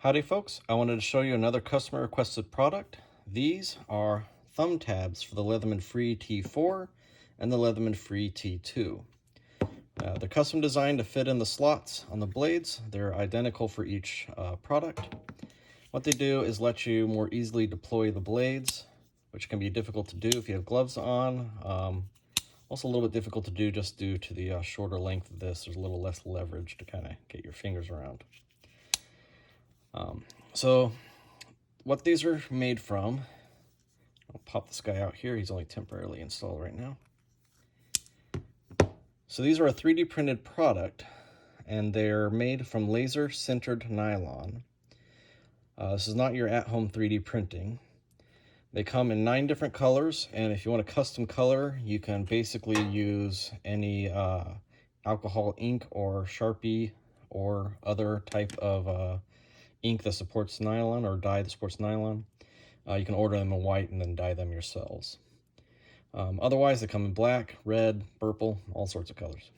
Howdy folks, I wanted to show you another customer requested product. These are thumb tabs for the Leatherman FREE T4 and the Leatherman FREE T2. They're custom designed to fit in the slots on the blades. They're identical for each product. What they do is let you more easily deploy the blades, which can be difficult to do if you have gloves on. Also a little bit difficult to do just due to the shorter length of this. There's a little less leverage to kind of get your fingers around. So what these are made from, I'll pop this guy out here. He's only temporarily installed right now. So these are a 3D printed product, and they're made from laser sintered nylon. This is not your at-home 3D printing. They come in 9 different colors, and if you want a custom color, you can basically use any alcohol ink or Sharpie or other type of ink that supports nylon or dye that supports nylon. You can order them in white and then dye them yourselves. Otherwise, they come in black, red, purple, all sorts of colors.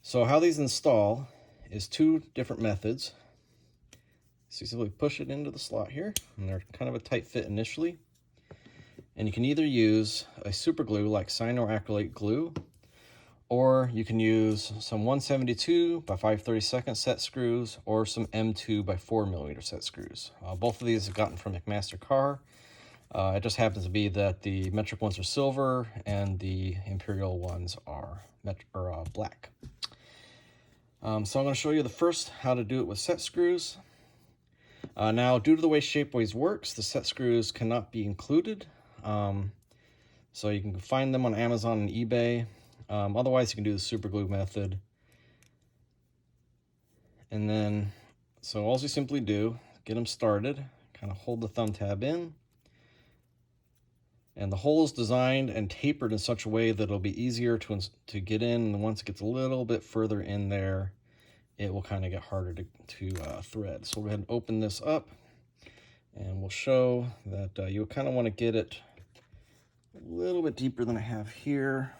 So how these install is 2 different methods. So you simply push it into the slot here, and they're kind of a tight fit initially. And you can either use a super glue like cyanoacrylate glue, or you can use some 172 by 5/32 set screws or some M2 by 4mm set screws. Both of these I've gotten from McMaster Carr. It just happens to be that the metric ones are silver and the imperial ones are black. So I'm going to show you the first how to do it with set screws. Now, due to the way Shapeways works, the set screws cannot be included. So you can find them on Amazon and eBay. Otherwise, you can do the super glue method. And then, so all you simply do, get them started, kind of hold the thumb tab in. And the hole is designed and tapered in such a way that it'll be easier to get in. And once it gets a little bit further in there, it will kind of get harder to thread. So we'll go ahead and open this up, and we'll show that you kind of want to get it a little bit deeper than I have here.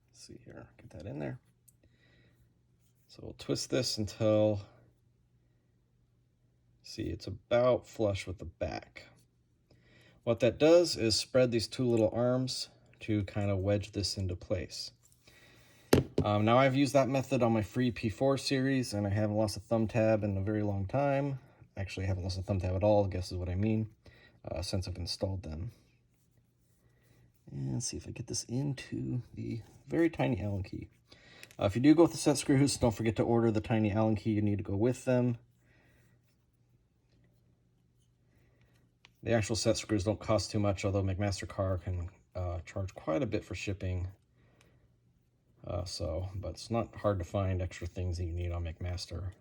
Let's see here, get that in there. So we'll twist this until, see, it's about flush with the back. What that does is spread these 2 little arms to kind of wedge this into place. Now I've used that method on my FREE P4 series, and I haven't lost a thumb tab in a very long time. Actually, I haven't lost a thumb tab at all, I guess is what I mean, since I've installed them. And let's see if I get this into the very tiny Allen key. If you do go with the set screws, don't forget to order the tiny Allen key you need to go with them. The actual set screws don't cost too much, although McMaster Carr can charge quite a bit for shipping. But it's not hard to find extra things that you need on McMaster.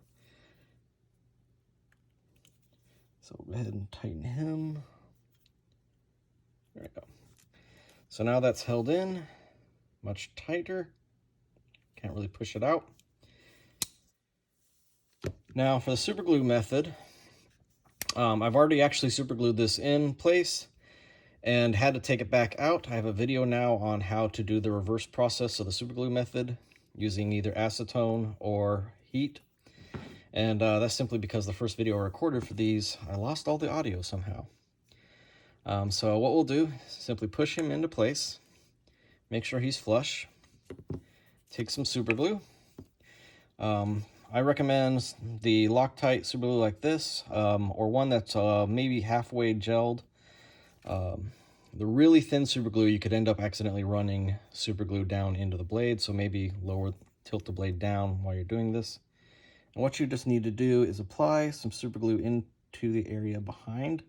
So we'll go ahead and tighten him. There we go. So now that's held in much tighter. Can't really push it out. Now for the super glue method, I've already actually super glued this in place and had to take it back out. I have a video now on how to do the reverse process of the super glue method using either acetone or heat. And that's simply because the first video I recorded for these, I lost all the audio somehow. So what we'll do is simply push him into place, make sure he's flush, take some super glue. I recommend the Loctite super glue like this, or one that's maybe halfway gelled. The really thin super glue, you could end up accidentally running super glue down into the blade, so maybe tilt the blade down while you're doing this. And what you just need to do is apply some super glue into the area behind.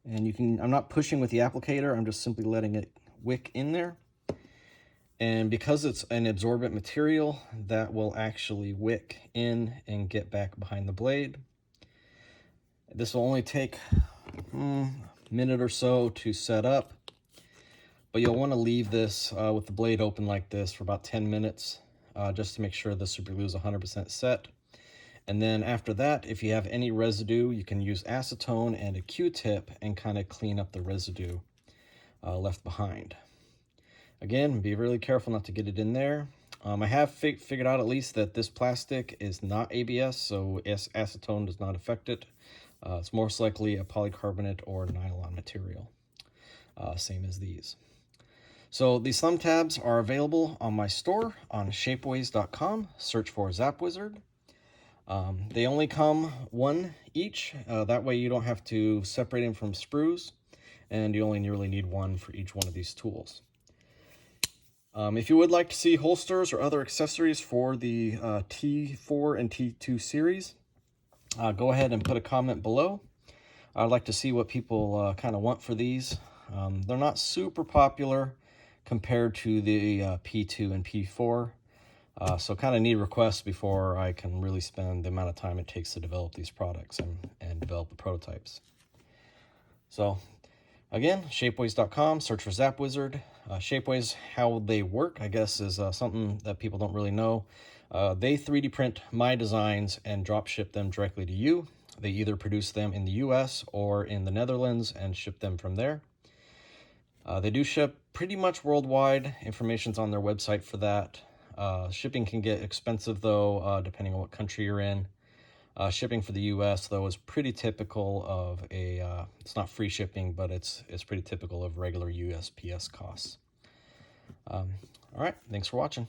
And I'm not pushing with the applicator, I'm just simply letting it wick in there. And because it's an absorbent material, that will actually wick in and get back behind the blade. This will only take minute or so to set up, but you'll want to leave this with the blade open like this for about 10 minutes just to make sure the super glue is 100% set. And then after that, if you have any residue, you can use acetone and a Q-tip and kind of clean up the residue left behind. Again, be really careful not to get it in there. I have figured out at least that this plastic is not ABS, so acetone does not affect it. It's most likely a polycarbonate or nylon material, same as these. So these thumb tabs are available on my store on shapeways.com. Search for Zap Wizard. They only come one each. That way you don't have to separate them from sprues, and you only really need one for each one of these tools. If you would like to see holsters or other accessories for the T4 and T2 series, go ahead and put a comment below. I'd like to see what people kind of want for these. They're not super popular compared to the P2 and P4, so kind of need requests before I can really spend the amount of time it takes to develop these products and develop the prototypes. So again, shapeways.com, search for Zap Wizard. Shapeways, how they work, I guess, is something that people don't really know. They 3D print my designs and drop ship them directly to you. They either produce them in the US or in the Netherlands and ship them from there. They do ship pretty much worldwide. Information's on their website for that. Shipping can get expensive, though, depending on what country you're in. Shipping for the US, though, is pretty typical of a, it's not free shipping, but it's pretty typical of regular USPS costs. All right, thanks for watching.